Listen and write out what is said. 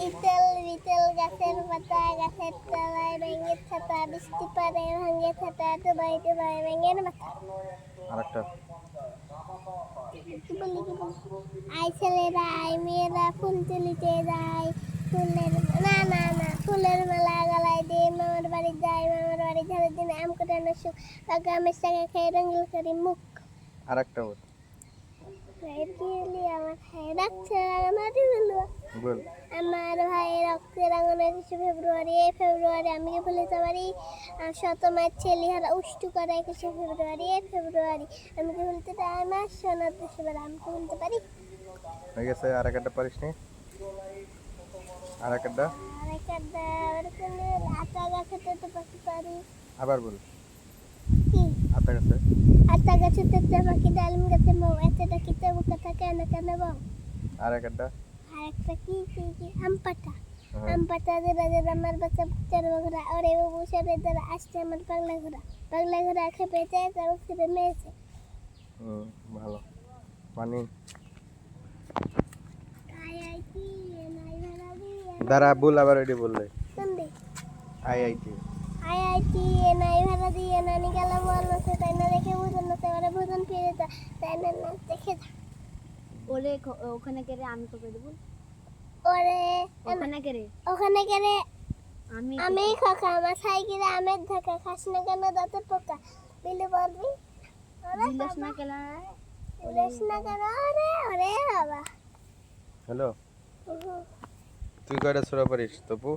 ইতেল betel গাছের পাতা গাছের তলায় ভেঙে ছাতা বৃষ্টি পড়ে ভাঙে ছাতা ডুবাই ডুবাই ভেঙে মাথা। আরেকটা কি বলি আই ছেলেরা আই মেয়েরা ফুল তুলিতে যায় ফুলের না না না ফুলের মালা গলায় দিয়ে মামার বাড়ি যায় মামার বাড়ি ঝাড়ের দিন আম কুটানো সুখ গ্রামের শাখা খেয়ে রঙিল করি মুখ। আরেকটা বল আমার ভাই রাখছে রাঙামাটি বল আমার ভাই রক্তে রাঙানো 21শে ফেব্রুয়ারি এই ফেব্রুয়ারি আমি কি ভুলিতে পারি শত মায়ের ছেলে হারা উষ্টু করে 21শে ফেব্রুয়ারি এই ফেব্রুয়ারি আমি কি ভুলতে পারি না সোনার দেশে বেড়া আমি কি ভুলতে পারি। হয়ে গেছে আরেকটা পারিস নি আরেকটা আতা গাছে তো পাখি পারি আবার বল কি আতা গেছে আতা গাছে তো পাখি ডালিম গাছে মৌ এতটা কিতে বুকা থাকে না কেন বউ। আরেকটা আরেকটা কি কি কি আম পাতা আম পাতা জোড়া জোড়া আমার বাচ্চা চার ঘোরা ওরে বাবু সরে ধরে আসছে আমার পাগলা ঘোরা খেপেছে তার ফিরে মেয়েছে। ভালো পানি আইআইটি নাই ভাড়াবি দাঁড়া বল আবার এটি বললে শুনবি আইআইটি আইআইটি নাই ভাড়া দিয়ে নানি গেল বললো সে তাই না দেখে বুঝন না সেবারে বুঝন ফিরে যা তাই না দেখে যা ওরে ওখানে কেরে আমি কবে দেব ওরে ওখানে গেলে আমি খোকা আমার সাইকেলে আমের ধাক্কা খাস না কেন দাঁতে পোকা বিলে বলবি দিলস না কেলা বিলেস না কেন ওরে ওরে বাবা। হ্যালো তুই কয়টা ছোড়া পারিস তপু